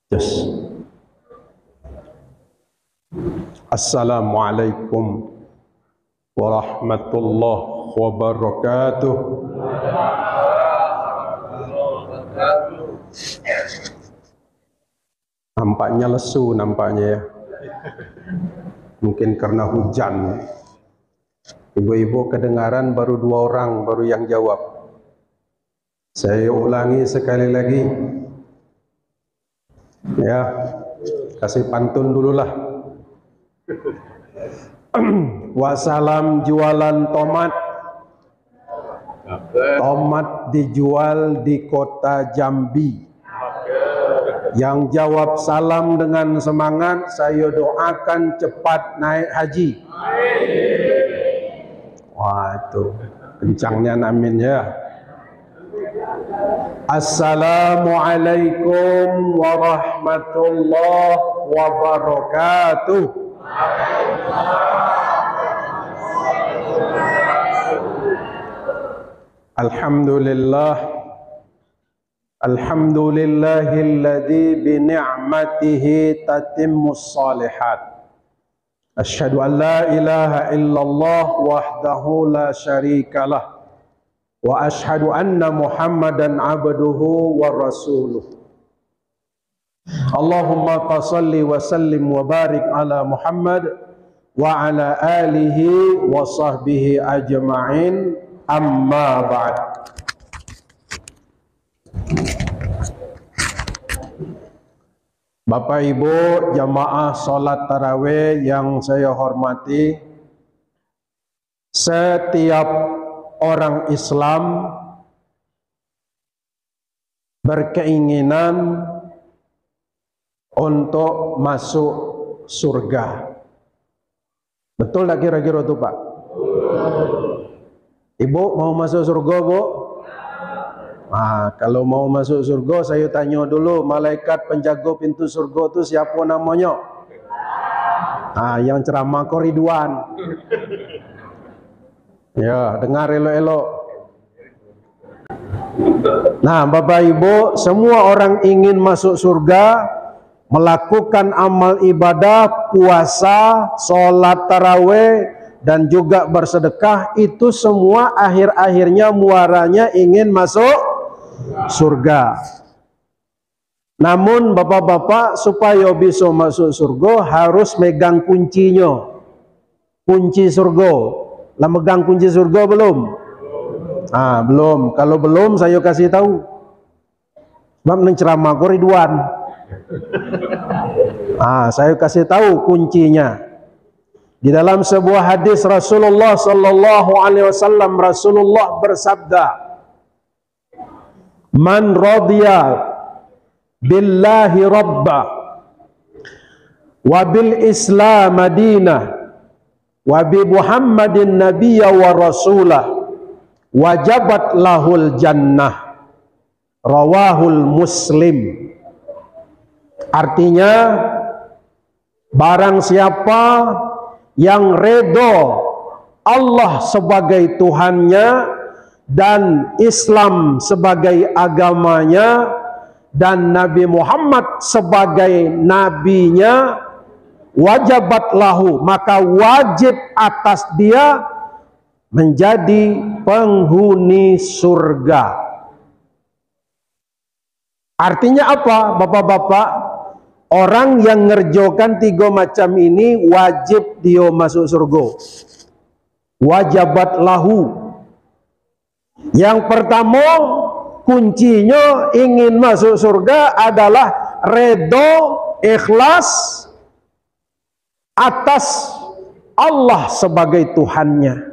Yes. Assalamualaikum warahmatullahi wabarakatuh. Nampaknya lesu nampaknya ya. Mungkin karena hujan. Ibu-ibu kedengaran baru 2 orang baru yang jawab. Saya ulangi sekali lagi. Ya, kasih pantun dululah. Wassalam jualan tomat. Tomat dijual di kota Jambi. Yang jawab salam dengan semangat, saya doakan cepat naik haji. Wah, itu kencangnya amin ya. Assalamualaikum warahmatullahi wabarakatuh. Alhamdulillah. Alhamdulillahilladzi bi ni'matihi tatimmus shalihat. Asyhadu an la ilaha illallah wahdahu la syarikalah. Wa ashhadu anna Muhammadan abduhu wa rasuluh. Allahumma salli wa sallim wa barik ala Muhammad wa ala alihi wa sahbihi ajma'in, amma ba'd. Bapak Ibu jamaah salat tarawih yang saya hormati, setiap orang Islam berkeinginan untuk masuk surga. Betul tak kira-kira itu Pak? Ibu mau masuk surga Bu? Nah, kalau mau masuk surga saya tanya dulu, malaikat penjaga pintu surga itu siapa namanya? Nah, yang ceramah kau Ridwan. Ya, dengar elok-elok. Nah, Bapak Ibu, semua orang ingin masuk surga, melakukan amal ibadah, puasa, sholat tarawih, dan juga bersedekah, itu semua akhir-akhirnya muaranya ingin masuk surga. Namun bapak-bapak, supaya bisa masuk surga harus megang kuncinya. Kunci surga. Lah megang kunci surga belum? Ah, belum. Kalau belum saya kasih tahu. Sebab nang ceramah ko Ridwan. Ah, saya kasih tahu kuncinya. Di dalam sebuah hadis Rasulullah sallallahu alaihi wasallam, Rasulullah bersabda, "Man radiya billahi rabba wa bil islam madinah wa bi Muhammadin nabiyya wa rasulah wajabat lahul jannah." Rawahul Muslim. Artinya, barang siapa yang redha Allah sebagai Tuhannya dan Islam sebagai agamanya dan Nabi Muhammad sebagai nabinya, wajabat lahu, maka wajib atas dia menjadi penghuni surga. Artinya apa Bapak-bapak? Orang yang ngerjokan 3 macam ini wajib dia masuk surga. Wajabat lahu. Yang pertama, kuncinya ingin masuk surga adalah redha, ikhlas atas Allah sebagai Tuhannya.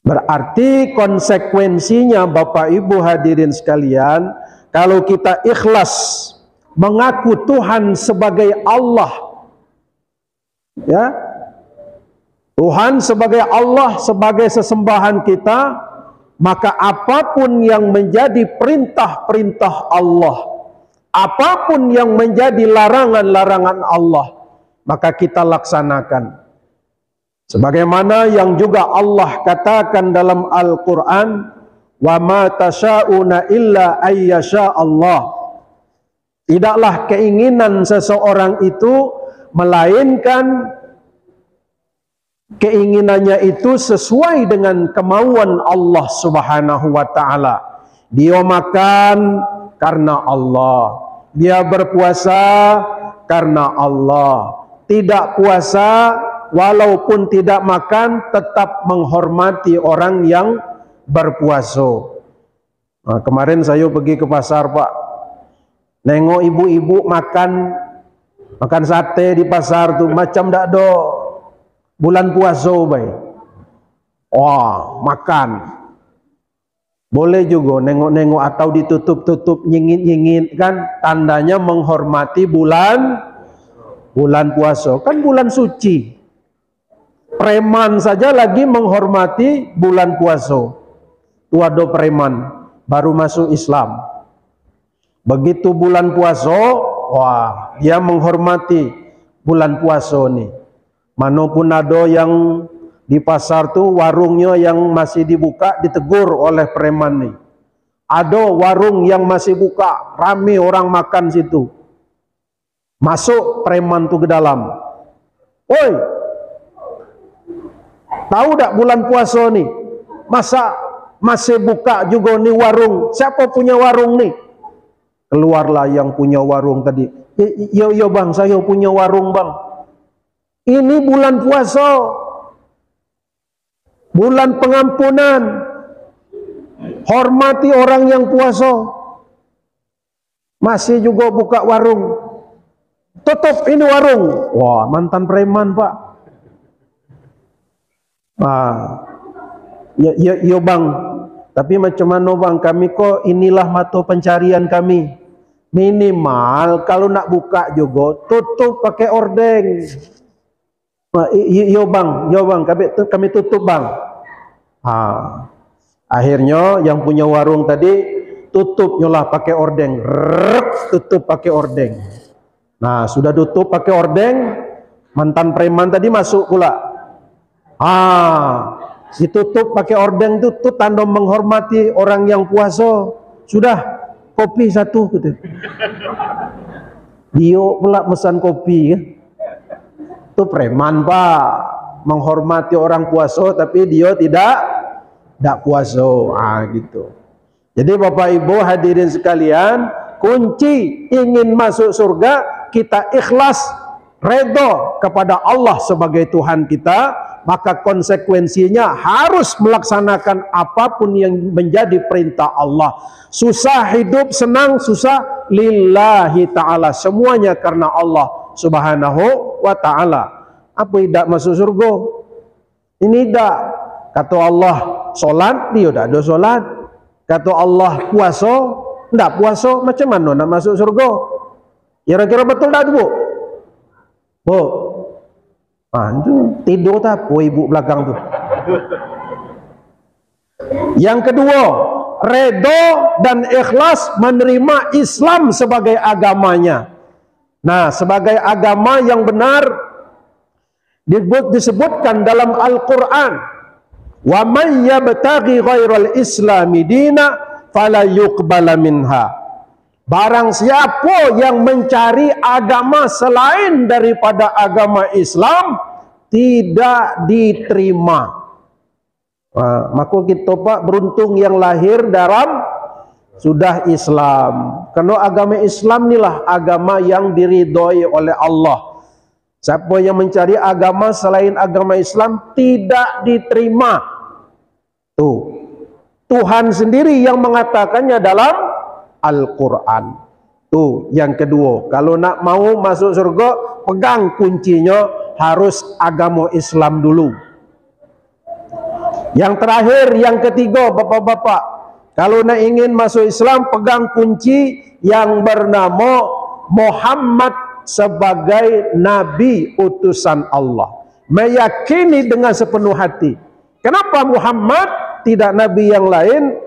Berarti konsekuensinya Bapak Ibu hadirin sekalian, kalau kita ikhlas mengaku Tuhan sebagai Allah, ya, Tuhan sebagai Allah, sebagai sesembahan kita, maka apapun yang menjadi perintah-perintah Allah, apapun yang menjadi larangan-larangan Allah, maka kita laksanakan. Sebagaimana yang juga Allah katakan dalam Al-Quran, wa ma tasha'una illa ayyasha Allah. Tidaklah keinginan seseorang itu melainkan keinginannya itu sesuai dengan kemauan Allah Subhanahu wa taala. Dia makan karena Allah, dia berpuasa karena Allah. Tidak puasa walaupun tidak makan tetap menghormati orang yang berpuasa. Nah, kemarin saya pergi ke pasar, Pak. Nengok ibu-ibu makan sate di pasar tuh macam dak do bulan puasa baik. Wah, makan. Boleh juga nengok-nengok atau ditutup-tutup nyingit-nyingit kan, tandanya menghormati bulan puasa. Kan bulan suci. Preman saja lagi menghormati bulan puasa. Tuado preman baru masuk Islam. Begitu bulan puasa, wah, dia menghormati bulan puasa nih. Manapun ada yang di pasar tuh warungnya yang masih dibuka ditegur oleh preman nih. Ada warung yang masih buka, rame orang makan situ. Masuk preman tuh ke dalam. Oi, tahu tak bulan puasa nih? Masa masih buka juga nih warung? Siapa punya warung nih? Keluarlah yang punya warung tadi. Yo bang, saya punya warung bang. Ini bulan puasa, bulan pengampunan. Hormati orang yang puasa. Masih juga buka warung. Tutup ini warung. Wah, mantan preman pak. Ya bang. Tapi macam mana bang? Kami kok inilah mata pencarian kami. Minimal kalau nak buka juga tutup pakai ordeng. Yo bang, kami tutup bang. Akhirnya yang punya warung tadi tutup nyolah pakai ordeng, tutup pakai ordeng. Nah sudah tutup pakai ordeng, mantan preman tadi masuk pula. Ditutup pakai ordeng itu tanda menghormati orang yang puasa. Sudah kopi satu gitu. Dia pula pesan kopi kan. Itu preman pak, menghormati orang puasa tapi dia tidak puasa. Gitu. Jadi Bapak Ibu hadirin sekalian, kunci ingin masuk surga kita ikhlas, redha kepada Allah sebagai Tuhan kita. Maka konsekuensinya harus melaksanakan apapun yang menjadi perintah Allah. Susah hidup, senang, susah, lillahi ta'ala. Semuanya karena Allah subhanahu wa ta'ala. Apa tidak masuk surga? Ini tidak. Kata Allah solat, dia tidak ada solat. Kata Allah puasa, tidak puasa. Macam mana nak masuk surga? Kira-kira betul tak bu? Bu? Itu tidur tak apa ibu belakang tu. Yang kedua, redha dan ikhlas menerima Islam sebagai agamanya. Nah, sebagai agama yang benar disebutkan dalam Al-Quran, wa man yabtaghi ghairal islami dina fala yuqbala minha. Barang siapa yang mencari agama selain daripada agama Islam tidak diterima. Maka kita pak beruntung yang lahir dalam sudah Islam. Karena agama Islam inilah agama yang diridhoi oleh Allah. Siapa yang mencari agama selain agama Islam tidak diterima. Tuh, Tuhan sendiri yang mengatakannya dalam Al-Quran. Tuh yang kedua, kalau nak mau masuk surga, pegang kuncinya harus agama Islam dulu. Yang terakhir, yang ketiga, bapak-bapak, kalau nak ingin masuk Islam, pegang kunci yang bernama Muhammad sebagai Nabi utusan Allah. Meyakini dengan sepenuh hati. Kenapa Muhammad, tidak Nabi yang lain?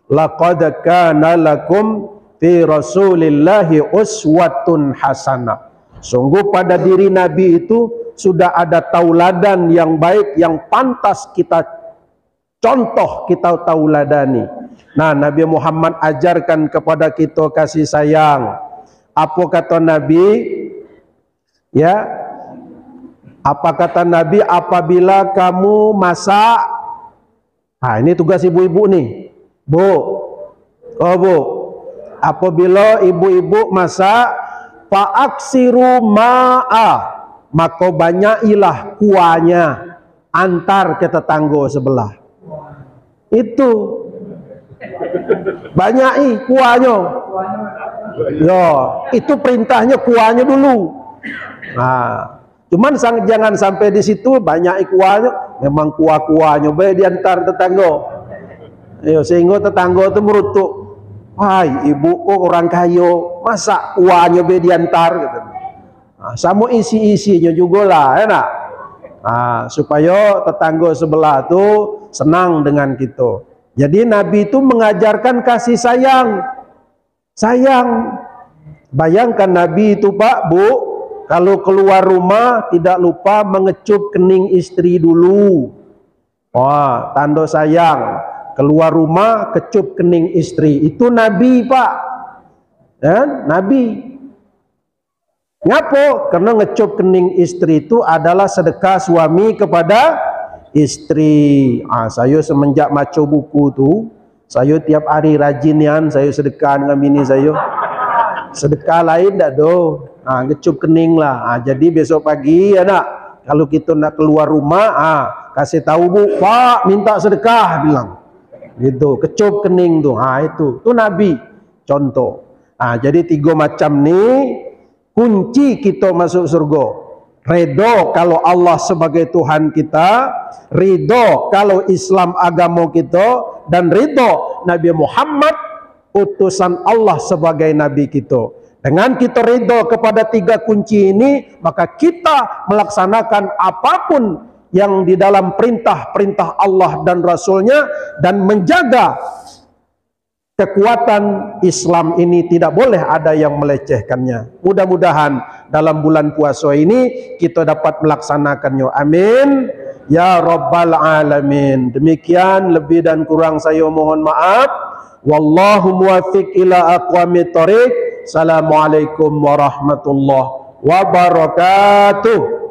Laqad kana lakum fi rasulillahi uswatun hasanah. Sungguh pada diri Nabi itu sudah ada tauladan yang baik, yang pantas kita contoh, kita tauladani. Nah, Nabi Muhammad ajarkan kepada kita kasih sayang, Apa kata Nabi? Ya, apa kata Nabi apabila kamu masak? Nah, ini tugas ibu-ibu nih, Bu. Oh Bu, apabila ibu-ibu masak, fa'aksiru ma'a, maka banyakilah kuahnya, antar ke tetangga sebelah. Itu banyaki kuahnya. Ya, itu perintahnya kuahnya dulu. Nah, cuman jangan sampai di situ banyak kuahnya, memang kuah-kuahnya baik diantar tetangga. Ayo, sehingga tetangga itu merutuk, "Hai, ibu kok orang kaya, masa kuahnya baik diantar?" gitu. Nah, sama isi-isinya juga lah, enak. Nah, supaya tetangga sebelah itu senang dengan kita. Jadi Nabi itu mengajarkan kasih sayang. Sayang. Bayangkan Nabi itu Pak, Bu, kalau keluar rumah tidak lupa mengecup kening istri dulu. Wah, tanda sayang. Keluar rumah kecup kening istri. Itu Nabi Pak. Ya, Nabi. Ngapa? Karena ngecup kening istri itu adalah sedekah suami kepada istri. Saya semenjak maca buku tu, saya tiap hari rajinian saya sedekah dengan bini saya. Sedekah lain tak do. Ngecup kening lah. Jadi besok pagi anak, kalau kita nak keluar rumah, kasih tahu Bu, Pak minta sedekah, bilang. Gitu, kecup kening tu. Itu Nabi. Contoh. Jadi 3 macam ni kunci kita masuk surga. Ridho kalau Allah sebagai Tuhan kita, ridho kalau Islam agama kita, dan ridho Nabi Muhammad utusan Allah sebagai Nabi kita. Dengan kita ridho kepada 3 kunci ini, maka kita melaksanakan apapun yang di dalam perintah-perintah Allah dan Rasulnya, dan menjaga kekuatan Islam ini tidak boleh ada yang melecehkannya. Mudah-mudahan dalam bulan puasa ini kita dapat melaksanakannya. Amin ya rabbal alamin. Demikian, lebih dan kurang saya mohon maaf. Wallahu muwaffiq ila aqwamit thoriq. Assalamualaikum warahmatullahi wabarakatuh.